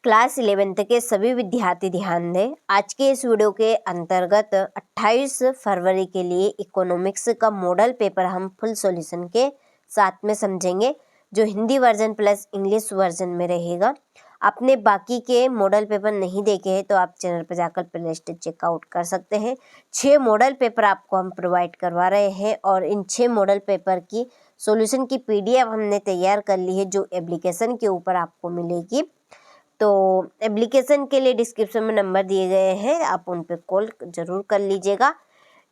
Class 11th के सभी विद्यार्थी ध्यान दें। आज के इस वीडियो के अंतर्गत 28 फरवरी के लिए इकोनॉमिक्स का मॉडल पेपर हम फुल सॉल्यूशन के साथ में समझेंगे, जो Hindi version plus English version में रहेगा। आपने बाकी के मॉडल पेपर नहीं देखे हैं तो आप चैनल पर जाकर प्लेलिस्ट चेकआउट कर सकते हैं। 6 मॉडल पेपर आपको हम प्रोवाइड करवा रहे हैं और इन 6 मॉडल पेपर की सॉल्यूशन की PDF हमने तैयार कर ली है, जो एप्लीकेशन के ऊपर आपको मिलेगी। तो एप्लीकेशन के लिए डिस्क्रिप्शन में नंबर दिए गए हैं, आप उन पे कॉल जरूर कर लीजिएगा।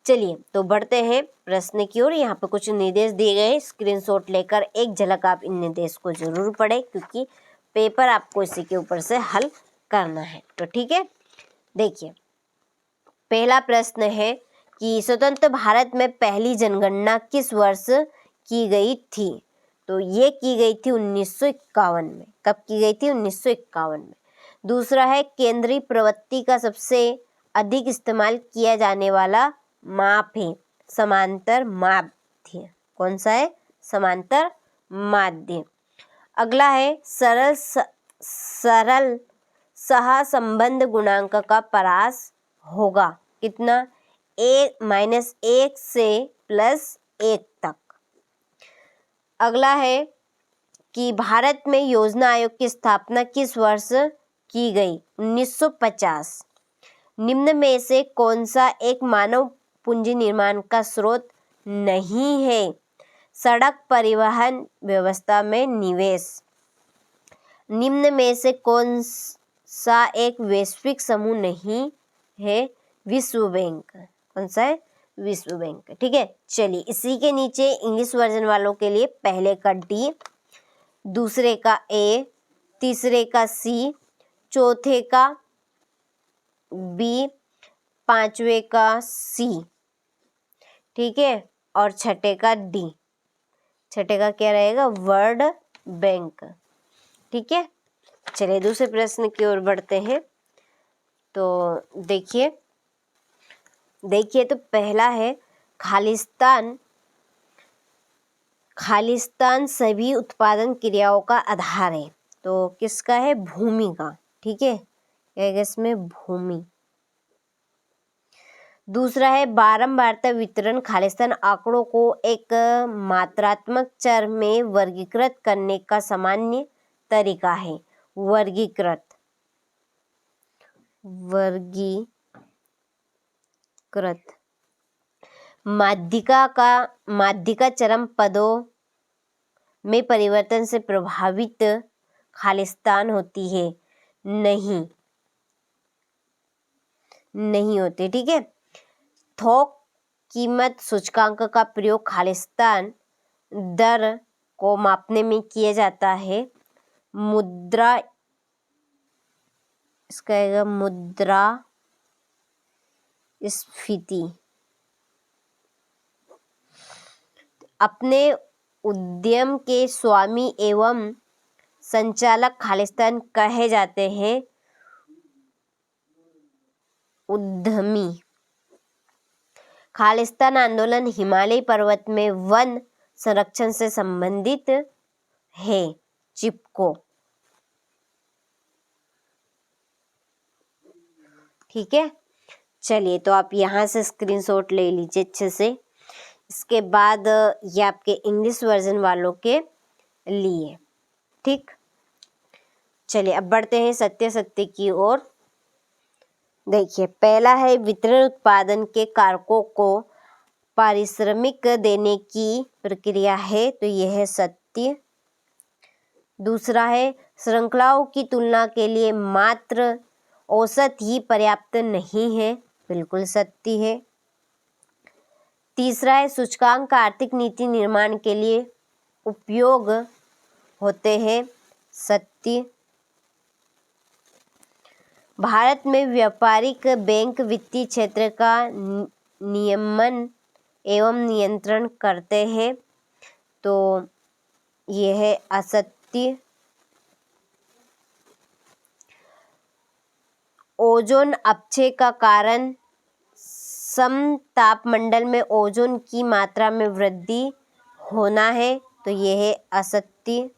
चलिए तो बढ़ते हैं प्रश्न की ओर। यहाँ पे कुछ निर्देश दिए गए हैं, स्क्रीनशॉट लेकर एक झलक आप इन निर्देश को जरूर पढ़ें, क्योंकि पेपर आपको इसी के ऊपर से हल करना है। तो ठीक है, देखिए पहला प्रश्न है कि स्वतंत्र भारत में पहली जनगणना किस वर्ष की गई थी? तो ये की गई थी 1951 में। कब की गई थी? 1951 में। दूसरा है केंद्रीय प्रवृत्ति का सबसे अधिक इस्तेमाल किया जाने वाला माप है समांतर माध्य। कौन सा है? समांतर माध्य। अगला है सरल सहसंबंध गुणांक का परास होगा कितना? -1 से +1 तक। अगला है कि भारत में योजना आयोग की स्थापना किस वर्ष की गई? 1950। निम्न में से कौन सा एक मानव पूंजी निर्माण का स्रोत नहीं है? सड़क परिवहन व्यवस्था में निवेश। निम्न में से कौन सा एक वैश्विक समूह नहीं है? विश्व बैंक। कौन सा है? विश्व बैंक। ठीक है, चलिए इसी के नीचे इंग्लिश वर्जन वालों के लिए पहले का D, दूसरे का A, तीसरे का C, चौथे का B, पांचवे का C, ठीक है, और छठे का D। छठे का क्या रहेगा? World bank. ठीक है, चलिए दूसरे प्रश्न की ओर बढ़ते हैं। तो देखिए तो पहला है खालिस्तान सभी उत्पादन क्रियाओं का आधार है। तो किसका है? भूमि का। ठीक है, क्या इसमें? भूमि। दूसरा है बारंबारता वितरण खालिस्तान आंकड़ों को एक मात्रात्मक चर में वर्गीकृत करने का सामान्य तरीका है। वर्गीकृत। माध्यिका चरम पदों में परिवर्तन से प्रभावित खालिस्तान होती है? नहीं होती। ठीक है, थोक कीमत सूचकांक का प्रयोग खालिस्तान दर को मापने में किया जाता है। मुद्रा, इसका है मुद्रास्फीति। अपने उद्यम के स्वामी एवं संचालक खालिस्तान कहे जाते हैं उद्यमी। खालिस्तान आंदोलन हिमालय पर्वत में वन संरक्षण से संबंधित है। चिपको। ठीक है, चलिए तो आप यहाँ से स्क्रीनशॉट ले लीजिए अच्छे से। इसके बाद ये आपके इंग्लिश वर्जन वालों के लिए। ठीक, चलिए अब बढ़ते हैं सत्य की ओर। देखिए पहला है वितरण उत्पादन के कारकों को पारिश्रमिक देने की प्रक्रिया है। तो यह है सत्य। दूसरा है श्रृंखलाओं की तुलना के लिए मात्र औसत ही पर्याप्त नहीं है। बिल्कुल सत्य है। तीसरा है सूचकांक आर्थिक नीति निर्माण के लिए उपयोग होते हैं। सत्य। भारत में व्यापारिक बैंक वित्तीय क्षेत्र का नियमन एवं नियंत्रण करते हैं। तो यह है असत्य। ओजोन अपक्षय का कारण समतापमंडल में ओजोन की मात्रा में वृद्धि होना है। तो यह है असत्य।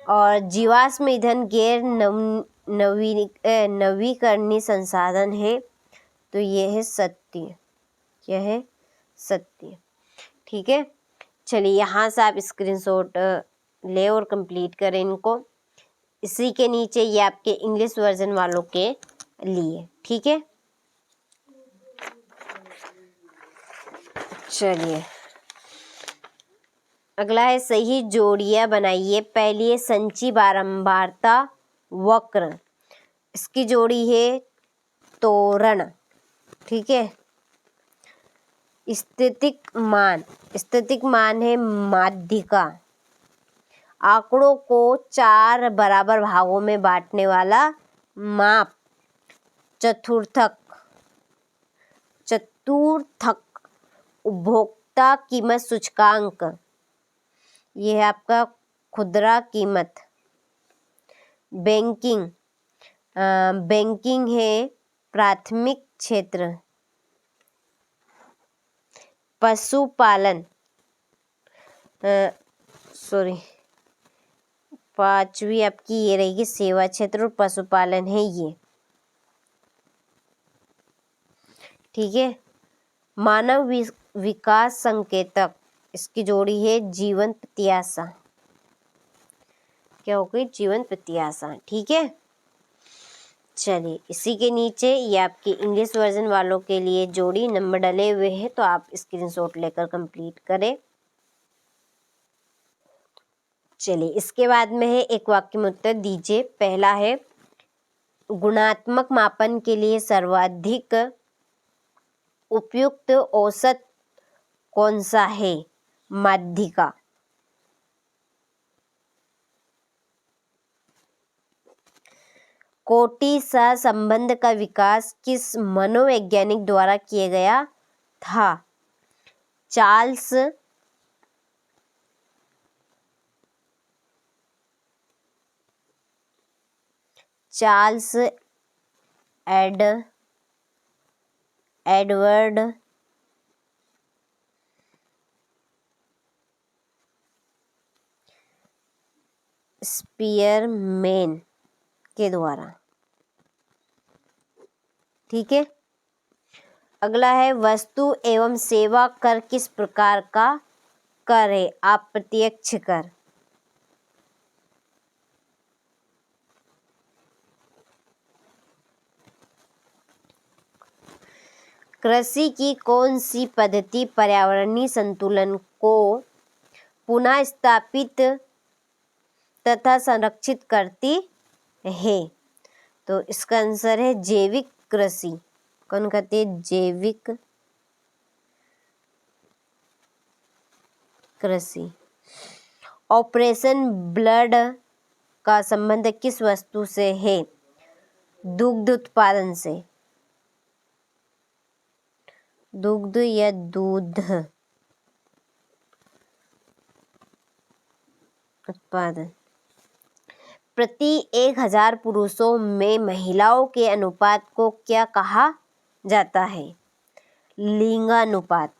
और जीवाश्म ईंधन गैर नवीकरणीय संसाधन है, तो ये है सत्य। क्या है? सत्य। ठीक है, चलिए यहाँ से आप स्क्रीनशॉट ले और कंप्लीट करें इनको। इसी के नीचे ये आपके इंग्लिश वर्जन वालों के लिए। ठीक है, चलिए अगला है सही जोड़ियां बनाइए। पहली है संची बारंबारता वक्र, इसकी जोड़ी है तोरण। ठीक है, स्थितिक मान है माध्यिका। आंकड़ों को 4 बराबर भागों में बांटने वाला माप चतुर्थक। उपभोक्ता कीमत सूचकांक, ये है आपका खुदरा कीमत। बैंकिंग है प्राथमिक क्षेत्र। पशुपालन, पांचवी आपकी ये रहेगी सेवा क्षेत्र और पशुपालन है ये। ठीक है, मानव विकास संकेतक, इसकी जोड़ी है जीवंत प्रत्याशा। क्या हो गई? जीवंत प्रत्याशा। ठीक है, चलिए इसी के नीचे ये आपके इंग्लिश वर्जन वालों के लिए जोड़ी नंबर डले हुए हैं, तो आप स्क्रीनशॉट लेकर कंप्लीट करें। चलिए इसके बाद में है एक वाक्य में उत्तर दीजिए। पहला है गुणात्मक मापन के लिए सर्वाधिक उपयुक्त औसत कौन सा है? माध्यिका। कोटि सहसंबंध का विकास किस मनोवैज्ञानिक द्वारा किया गया था? चार्ल्स एडवर्ड स्पीयरमैन के द्वारा। ठीक है, अगला है वस्तु एवं सेवा कर किस प्रकार का कर है? अप्रत्यक्ष कर। कृषि की कौन सी पद्धति पर्यावरणीय संतुलन को पुनः स्थापित तथा संरक्षित करती है? तो इसका आंसर है जैविक कृषि। कौन कहते हैं? जैविक कृषि। ऑपरेशन ब्लड का संबंध किस वस्तु से है? दुग्ध उत्पादन से। दुग्ध या दूध उत्पादन। प्रति 1000 पुरुषों में महिलाओं के अनुपात को क्या कहा जाता है? लिंगानुपात।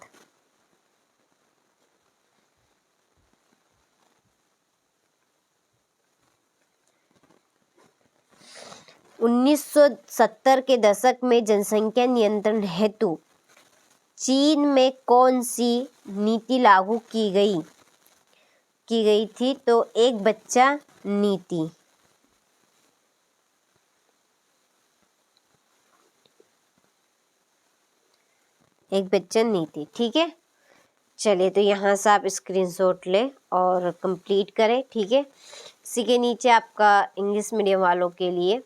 उन्नीस 1970 के दशक में जनसंख्या नियंत्रण हेतु चीन में कौन सी नीति लागू की गई थी? तो एक बच्चा नीति। एक बच्चा नीति। ठीक है, चलिए तो यहाँ से आप स्क्रीनशॉट ले और कंप्लीट करें। ठीक है, इसी के नीचे आपका इंग्लिश मीडियम वालों के लिए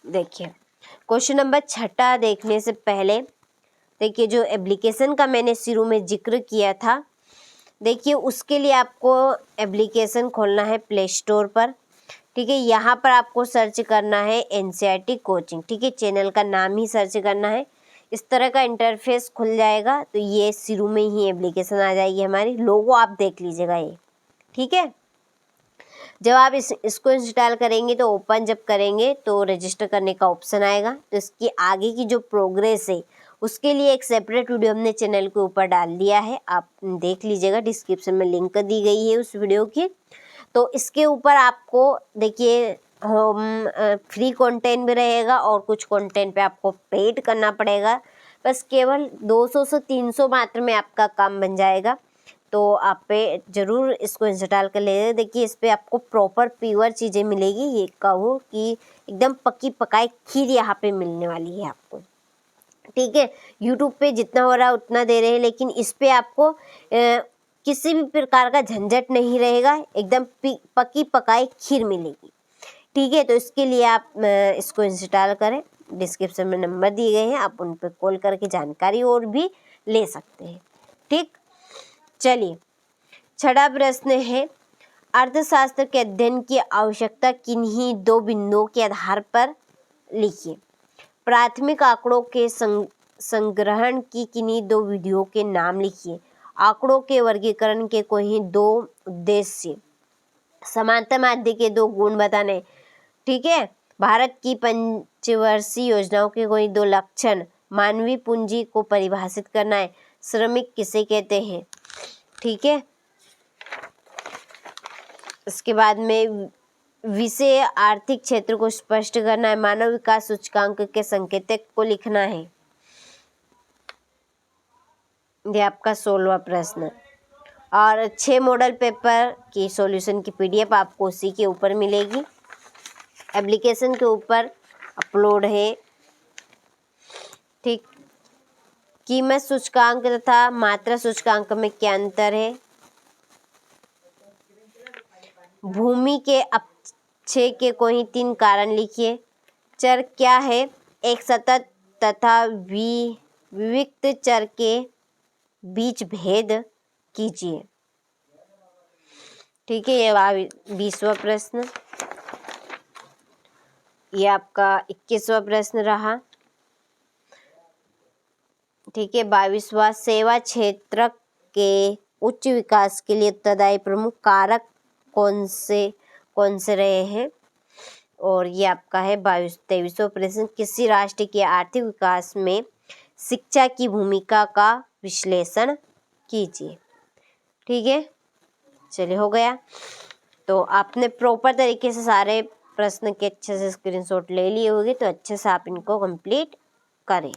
देखिए क्वेश्चन नंबर 6 देखने से पहले देखिए जो एप्लीकेशन का मैंने शुरू में जिक्र किया था, देखिए उसके लिए आपको एप्लीकेशन खोलना है प्ले स्टोर पर। ठीक है, यहाँ पर आपको सर्च करना है एनसीईआरटी कोचिंग। ठीक है, चैनल का नाम ही सर्च करना है। इस तरह का इंटरफेस खुल जाएगा, तो ये शुरू में ही एप्लीकेशन आ जाएगी हमारी। लोगो आप देख लीजिएगा ये। ठीक है, जब आप इसको इंस्टॉल करेंगे तो ओपन जब करेंगे तो रजिस्टर करने का ऑप्शन आएगा। तो इसकी आगे की जो प्रोग्रेस है उसके लिए एक सेपरेट वीडियो हमने चैनल के ऊपर डाल दिया है, आप देख लीजिएगा, डिस्क्रिप्शन में लिंक दी गई है उस वीडियो की। तो इसके ऊपर आपको देखिए होम फ्री कंटेंट भी रहेगा और कुछ कंटेंट पे आपको पेड करना पड़ेगा। बस केवल 200 से 300 मात्र में आपका काम बन जाएगा। तो आप पे ज़रूर इसको इंस्टॉल कर ले। देखिए इस पे आपको प्रॉपर प्योर चीज़ें मिलेगी। ये कहो कि एकदम पकी पकाई खीर यहाँ पे मिलने वाली है आपको, ठीक है। यूट्यूब पे जितना हो रहा है उतना दे रहे हैं, लेकिन इस पे आपको किसी भी प्रकार का झंझट नहीं रहेगा, एकदम पकी पकाई खीर मिलेगी, ठीक है। तो इसके लिए आप इसको इंस्टॉल करें, डिस्क्रिप्शन में नंबर दिए गए हैं, आप उन पर कॉल करके जानकारी और भी ले सकते हैं, ठीक। चलिए, छठा प्रश्न है, अर्थशास्त्र के अध्ययन की आवश्यकता किन्हीं 2 बिंदुओं के आधार पर लिखिए। प्राथमिक आंकड़ों के संग्रहण की किन्हीं 2 विधियों के नाम लिखिए। आंकड़ों के वर्गीकरण के कोई 2 उद्देश्य। समांतर माध्य के 2 गुण बताने, ठीक है। भारत की पंचवर्षीय योजनाओं के कोई 2 लक्षण। मानवीय पूंजी को परिभाषित करना है। श्रमिक किसे कहते हैं, ठीक है। इसके बाद में विषय आर्थिक क्षेत्र को स्पष्ट करना है। मानव विकास सूचकांक के संकेतक को लिखना है। ये आपका 16वां प्रश्न। और 6 मॉडल पेपर की सॉल्यूशन की PDF आपको उसी के ऊपर मिलेगी, एप्लीकेशन के ऊपर अपलोड है, ठीक। कीमत सूचकांक तथा मात्रा सूचकांक में क्या अंतर है। भूमि के अपक्षय के कोई 3 कारण लिखिए। चर क्या है। एक सतत तथा विविक्त चर के बीच भेद कीजिए, ठीक है। ये 20वां प्रश्न। ये आपका 21वां प्रश्न रहा, ठीक है। 22वां, सेवा क्षेत्र के उच्च विकास के लिए उत्तरदायी प्रमुख कारक कौन से रहे हैं। और ये आपका है 23वां प्रश्न, किसी राष्ट्र के आर्थिक विकास में शिक्षा की भूमिका का विश्लेषण कीजिए, ठीक है। चलिए, हो गया। तो आपने प्रॉपर तरीके से सारे प्रश्न के अच्छे से स्क्रीनशॉट ले लिए होंगे, तो अच्छे से आप इनको कंप्लीट करें।